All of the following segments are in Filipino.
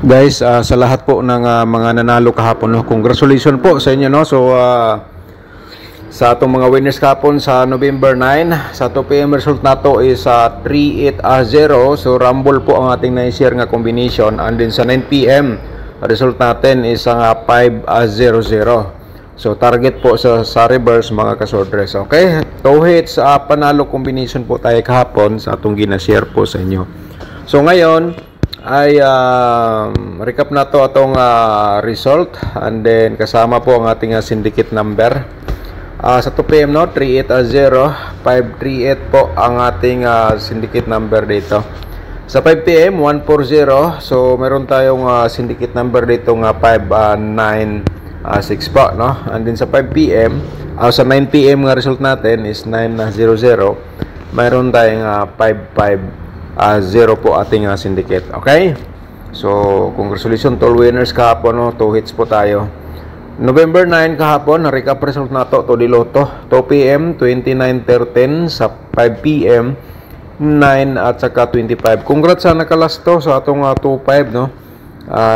Guys, sa lahat po ng mga nanalo kahapon, no, congratulations po sa inyo, no. So sa atong mga winners kahapon sa November 9, sa 2 PM result nato is 38-0. So rumble po ang ating na-share nga combination, and then sa 9 PM result natin is ang 5-0-0. So target po sa reverse mga kasordres. Okay, 2 hits panalo combination po tayo kahapon sa atong gina-share po sa inyo. So ngayon ay recap na to atong result, and then kasama po ang ating syndicate number sa 2 PM, no, 38-0, 538 po ang ating syndicate number dito. Sa 5 PM 140, so meron tayong syndicate number dito nga 596 po, no. And then sa 5 PM sa 9 PM nga result natin is 900, meron tayong 550 po ating syndicate. Okay, so congratulations to all winners kahapon, no. 2 hits po tayo. November 9 kahapon, na-recap result nato to Diloto 2 PM 29-13, sa 5 PM 9 at saka 25. Congrats sa nakalasto sa atong 25, no.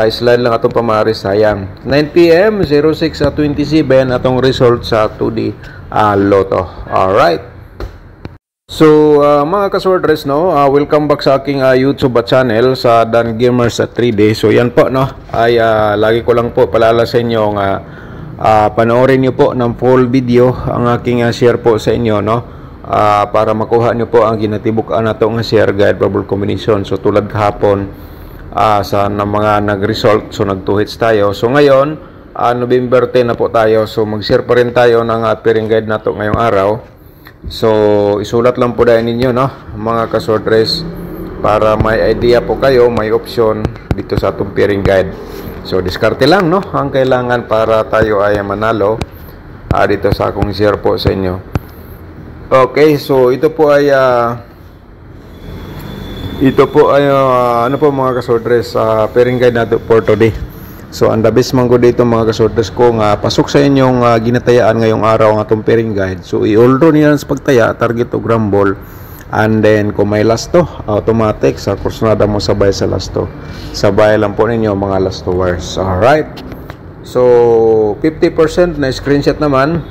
Slide lang atong pamaris, sayang. 9 PM 06-27 atong result sa 2D Lotto. Alright. So mga kaswordres, no, welcome back sa aking YouTube channel sa Dan Gamers at 3D. So yan po, no, ay lagi ko lang po palala sa inyo panoorin nyo po ng full video ang aking share po sa inyo, no, para makuha nyo po ang ginatibukan na itong share guide bubble combination. So tulad kahapon sa mga nag-result, so nag 2 hits tayo. So ngayon November 10 na po tayo, so mag-share pa rin tayo ng pairing guide na ito ngayong araw. So isulat lang po dahil ninyo, no, mga kasordres, para may idea po kayo, may option dito sa atong pairing guide. So diskarte lang, no, ang kailangan para tayo ay manalo dito sa akong share po sa inyo. Okay, so ito po ay ano po mga kasordres, pairing guide nato for today. So ang the best man ko dito mga kasordres ko nga pasok sa inyong ginatayaan ngayong araw ang atong pairing guide. So i-all-roll niya sa pagtaya, target o grumble, and then kung may lasto, automatic sa kursunada mo sabay sa lasto. Sabay lang po ninyo mga lasto wires. Alright. So 50% na screenshot naman.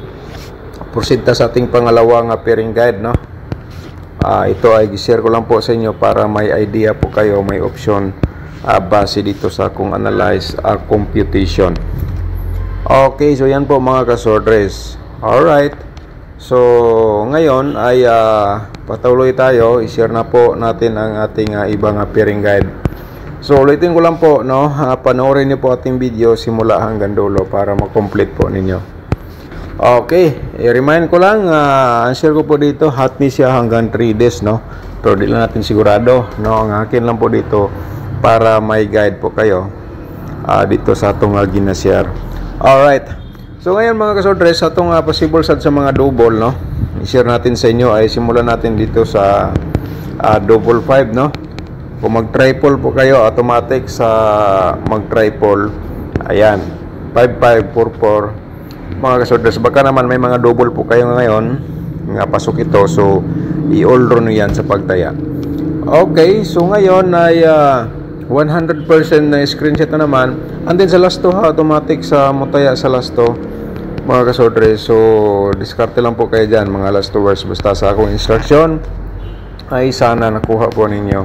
Proceed ta sa ating pangalawang pairing guide, no. Ito ay i-share ko lang po sa inyo para may idea po kayo, may option base dito sa akong analyze computation. Okay, so yan po mga kasordres. Alright, so ngayon ay patuloy tayo, i-share na po natin ang ating ibang pairing guide. So ulitin ko lang po, no, panoorin niyo po ating video simula hanggang dulo para ma-complete po ninyo. Okay, i-remind ko lang, ang share ko po dito hot miss siya hanggang 3 days, no, pero di lang natin sigurado, no. Ang akin lang po dito para may guide po kayo dito sa atong gina-share. Alright, so ngayon mga kasordres, atong possible sad sa mga double, no, i-share natin sa inyo ay simulan natin dito sa double 5, no. Kung mag-triple po kayo, automatic sa mag-triple, ayan, 5544 mga kasordres. Baka naman may mga double po kayo ngayon nga pasok ito, so i-all-roll nyo yan sa pagtaya. Okay, so ngayon ay 100% na screenshot na naman, and then sa lasto automatic sa mutaya sa lasto mga kasordres. So diskarte lang po kayo dyan mga lasto words, basta sa akong instruction ay sana nakuha po ninyo.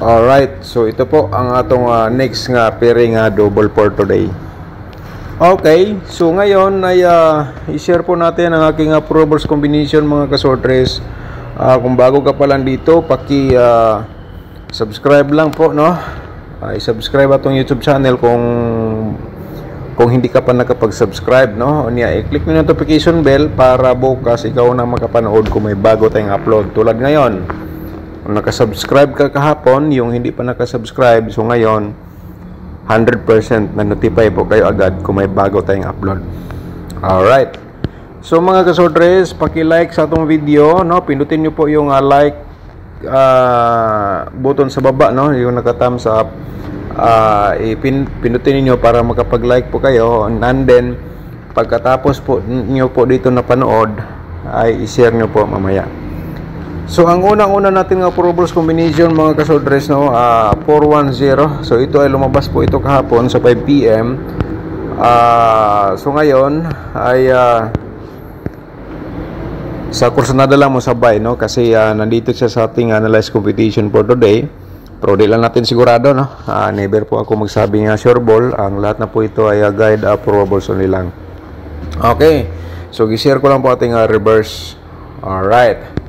Alright, so ito po ang atong next nga pairing double for today. Okay, so ngayon ay i-share po natin ang aking approvals combination mga kasordres. Kung bago ka pa lang dito, subscribe lang po, no. I-subscribe atong YouTube channel kung hindi ka pa nakapag-subscribe, no. I-click mo yung notification bell para bukas ikaw na makapanood kung may bago tayong upload. Tulad ngayon, kung nakasubscribe ka kahapon, yung hindi pa nakasubscribe, so ngayon 100% na notify po kayo agad kung may bago tayong upload. Alright, so mga kasordres, paki-like sa atong video, no. Pindutin nyo po yung like button sa baba, no, yung naka-thumbs up. Pindutin niyo para makapag-like po kayo, and then pagkatapos po niyo po dito na panood ay i-share niyo po mamaya. So ang unang-una natin nga probables combination mga kasodres, no, 410. So ito ay lumabas po ito kahapon sa 5 PM. So ngayon ay sa kursunada lang mo sabay, no, kasi nandito siya sa ating analyze competition for today. Pero di lang natin sigurado, no. Never po ako magsabi nga sure ball. Ang lahat na po ito ay guide probables only lang. Okay. So gi-share ko lang po ating reverse. Alright.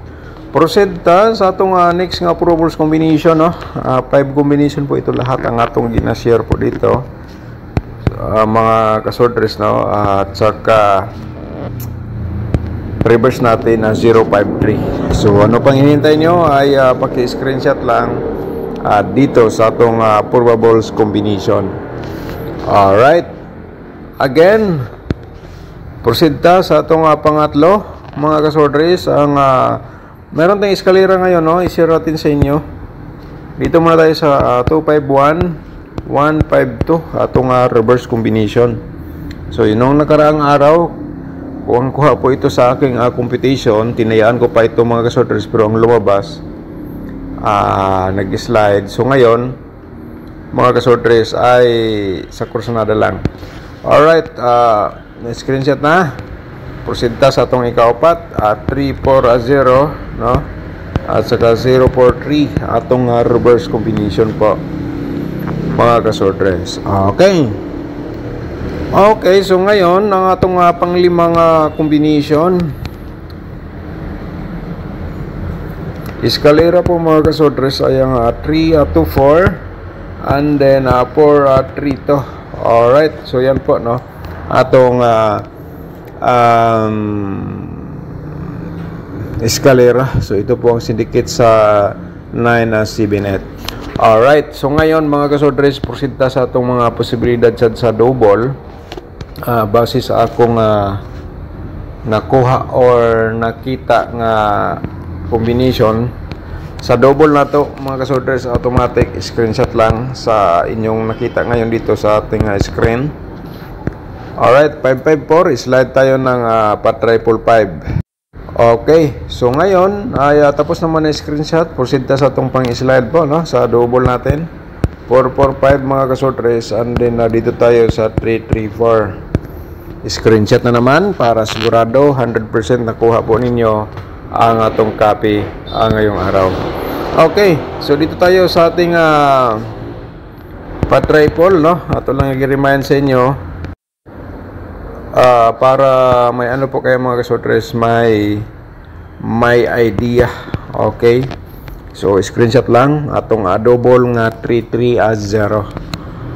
Proceed ta sa atong next nga probables combination, no. 5 combination po ito lahat ang atong gina-share po dito. Mga kasordres, no. At saka reverse natin na 053. So ano pang hinihintay nyo ay paki-screenshot lang dito sa atong probables combination. Alright. Again, proceed ta sa atong pangatlo mga kasordres. Ang meron tayong eskalera ngayon, no, i-share natin sa inyo. Dito muna tayo sa 251, 152, atong reverse combination. So yun, nung nakaraang araw, kuha po ito sa aking computation. Tinayaan ko pa ito mga kasorders, pero ang lumabas nag-slide. So ngayon mga kasorders ay sa kursunada lang. Alright, screenshot na. Proceed ta sa atong ikaapat, 340, no, at saka 043 atong reverse combination po mga kasordres. Okay, so ngayon ang atong panglimang combination, eskalera po mga kasordres ay ang 324 and then 432. Alright, so yan po, no, atong eskalera. So ito po ang syndicate sa 978. Alright, so ngayon mga kasordres, proceed ta sa atong mga posibilidad sa double. Base sa akong nakuha or nakita nga combination sa double na to mga kasordres, automatic screenshot lang sa inyong nakita ngayon dito sa ating screen. Alright, 554, slide tayo ng pa-triple 5. Okay, so ngayon ay tapos naman na screenshot. Proceed ta sa itong pang-slide po, no, sa double natin 445 mga kasordres, and then dito tayo sa 334. Screenshot na naman para sigurado 100% nakuha po ninyo ang atong copy ngayong araw. Okay, so dito tayo sa ating pa-triple, no. Ato lang i-remind sa inyo para may ano po kayo mga kasordres, may idea. Okay, so screenshot lang atong double nga 330.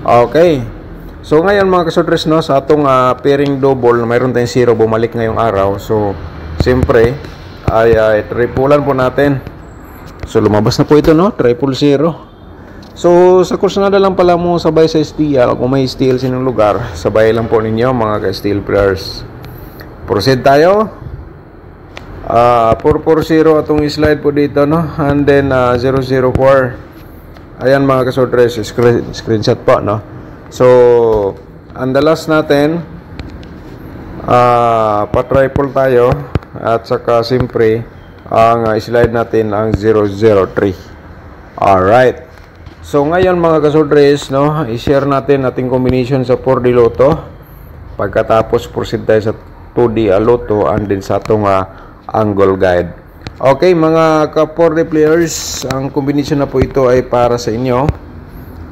Okay, so ngayon mga kasordres, no, sa atong pairing double, mayroon tayong 0 bumalik ngayong araw. So siyempre ay triplean po natin. So lumabas na po ito, no, 000. So sa kursunada lang pala mo sabay sa STL. Kung may STL sinong lugar, sabay lang po ninyo mga ka-STL players. Proceed tayo. 440 atong slide po dito, no, and then 004. Ayan mga kasordres, screenshot po, no. So ang dalas natin pa-triple tayo, at saka siyempre ang slide natin ang 003. Alright. So ngayon mga kasordres, no, i-share natin ating combination sa 4D Lotto. Pagkatapos proceed tayo sa 2D Lotto and then sa atong angle guide. Okay mga ka 4D players, ang combination na po ito ay para sa inyo.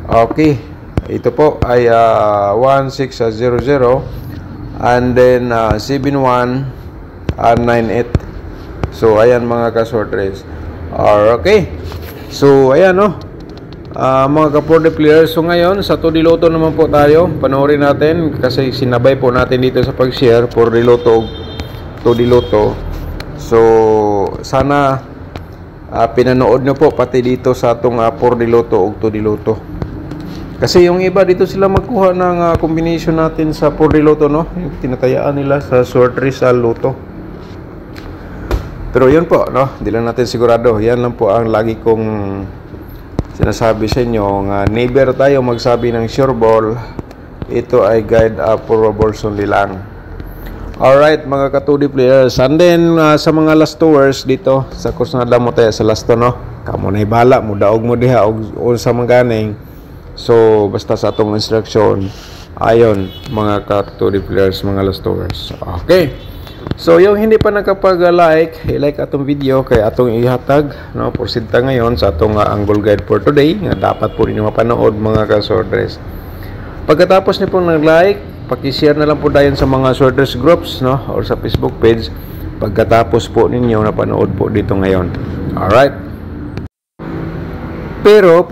Okay, ito po ay 1600 and then 7198. So ayan mga kasordres. Okay, so ayan, no, mga ka-4D players. So ngayon sa 2D Lotto naman po tayo. Panoorin natin kasi sinabay po natin dito sa pag-share 4D Lotto, 2D Lotto. So sana pinanood nyo po pati dito sa atong 4D Lotto o 2D Lotto. Kasi yung iba dito sila magkuha ng combination natin sa 4D Lotto, no, yung tinatayaan nila sa short result Lotto. Pero yun po, no, di lang natin sigurado. Yan lang po ang lagi kong sinasabi sa inyo, nga never tayo magsabi ng sure ball. Ito ay guide probables only lang. Alright mga ka-2D players, and then sa mga last tours dito sa course nga mo tayo sa last to, no, kamo na ibala mo daog mo diha og sa mga ganing. So basta sa atong instruction ayon mga ka-2D players, mga last tours. Okay, so yung hindi pa nakapag-like, i-like atong video kay atong ihatag, no, porsinta ngayon sa atong angle guide for today nga dapat po ninyo mapanood mga ka-sworders. Pagkatapos niyo pong nag-like, paki-share na lang po dayon sa mga sworders groups, no, or sa Facebook page pagkatapos po ninyo napanood po dito ngayon. Alright, pero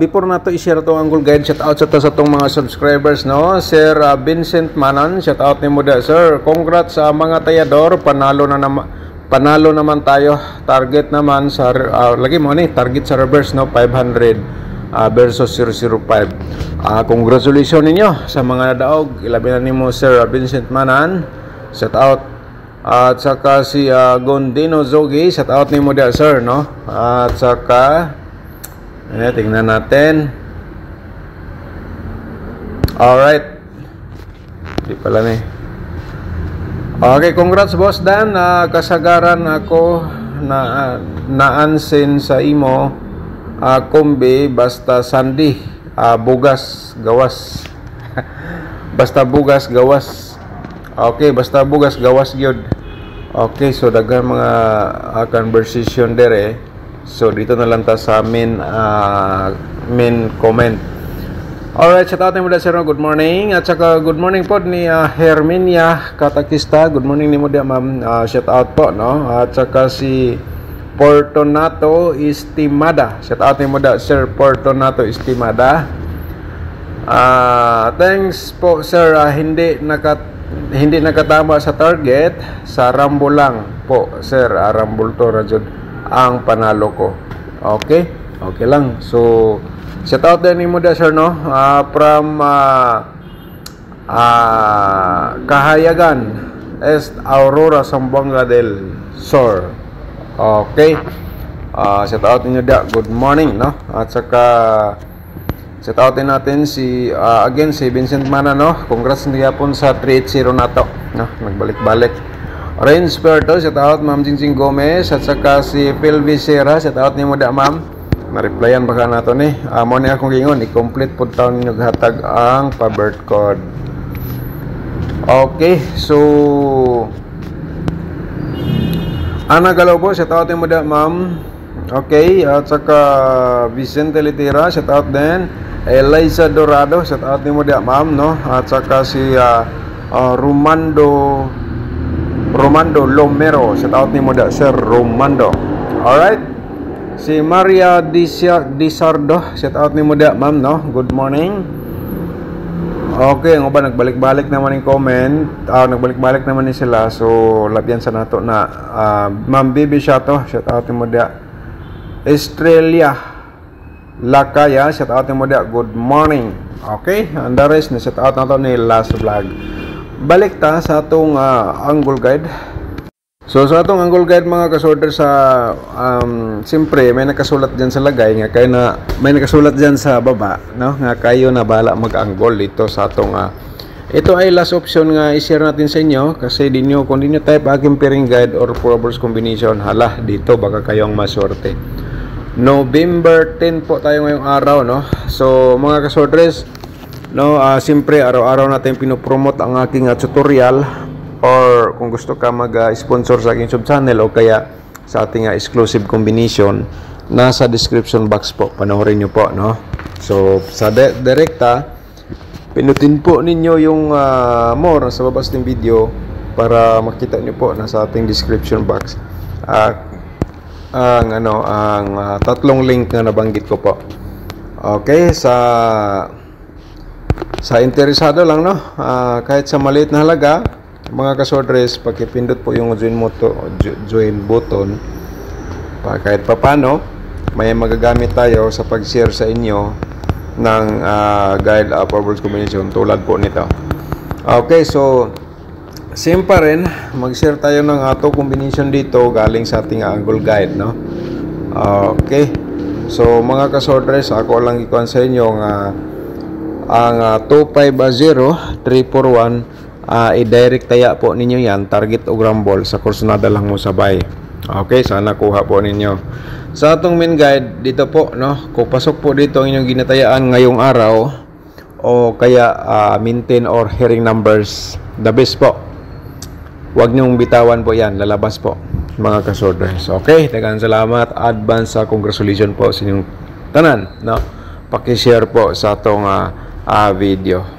before nato i-share itong angle guide, shout out sa itong mga subscribers, no. Sir Vincent Manan, shout out ni mo da, sir. Congrats sa mga tayador, panalo naman tayo. Target naman sa lagi mo ni target sa reverse, no, 500 versus 005. Congratulations ninyo sa mga nadaog. Ilabi na nimo Sir Vincent Manan, shout out. At saka si Gondino Zogi, shout out nimo dia sir, no. At saka tingnan natin. Alright, di pala ni. Okay, congrats boss Dan. Kasagaran ako na naansin sa imo. Kombi basta sandi, bugas gawas. Basta bugas gawas. Okay, basta bugas gawas gyud. Okay, so daghang mga conversation there. So dito na lang ta sa main comment. Alright, shout out mo da sir, good morning. At saka good morning po ni Herminia Katakista. Good morning ni mo da ma'am. Shout out po, no. At saka si Fortunato Estimada, shout out mo da sir Fortunato Estimada. Thanks po sir, hindi nakatama sa target, sa Rambo lang po sir, Rambo to rajud ang panalo ko. Okay, okay lang. So shout out din mo da sir, no, from Kahayagan Est Aurora, Zamboanga del Sur. Okay, shout out niyo da, good morning, no. At saka shout out din natin si again si Vincent Mana, no. Congrats niya po sa 380 nato, no, nagbalik-balik. Rain Sperto, shout out Ma'am Jingjing Gomez. At saka si Phil Vicera, shout out niyo da ma'am. Na-replyan baka nato ni. Mo ni akong gingon, i-complete pud taon ninyo hatag ang pa-birth code. Okay, so Ana Galobo, shout out mo da ma'am. Okay, at saka Vicente Litera, shout out din. Eliza Dorado, shout out mo da ma'am, no. At saka si Romando Lomero, shout out mo da sir Romando. Alright, si Maria Disardo, shout out mo da ma'am, no. Good morning. Okay, ang uban nagbalik-balik naman yung comment. Nagbalik-balik naman ni sila. So, labyan sa nato na Ma'am Bibi Shato, shout out mo dia. Estrella Lakaya, shout out mo dia. Good morning. Okay, and the rest na shout out nato ni last vlog. Balik ta sa atong angle guide. So sa atong angle guide mga kasorder, sa siyempre may nakasulat diyan sa lagay nga kay na may nakasulat diyan sa baba, no, nga kayo na bala mag-angle dito sa atong ito ay last option nga i-share natin sa inyo kasi kung di nyo type aking pairing guide or proverbs combination, hala dito baka kayong maswerte. November 10 po tayo ngayong araw, no. So mga kasorders, no, siyempre araw-araw natin pinopromote ang aking tutorial. Or kung gusto ka mag-sponsor sa aking sub-channel o kaya sa ating exclusive combination, nasa description box po, panoorin nyo po, no. So sa direkta, pinutin po ninyo yung more sa babas ng video para makita nyo po nasa ating description box ang tatlong link na nabanggit ko po. Okay, sa interesado lang, no, kahit sa maliit na halaga mga kasordres, pagkipindot po yung join button kahit papano may magagamit tayo sa pag-share sa inyo ng guide proverbs combination tulad po nito. Okay, so same pa rin, mag-share tayo ng ato combination dito galing sa ating angle guide, no. Okay, so mga kasordres, ako lang ikuan sa inyo nga ang 250341 i-direct taya po ninyo yan, target o rumble sa Corsonada lang mo sabay. Okay, sana kuha po ninyo. Sa atong main guide dito po, no, kung pasok po dito ang inyong ginatayaan ngayong araw o kaya maintain or hearing numbers, the best po. Huwag niyong bitawan po yan, lalabas po mga kasworders. Okay, tagaan salamat, advance sa congratulations po sa inyong tanan, no? Paki-share po sa atong video.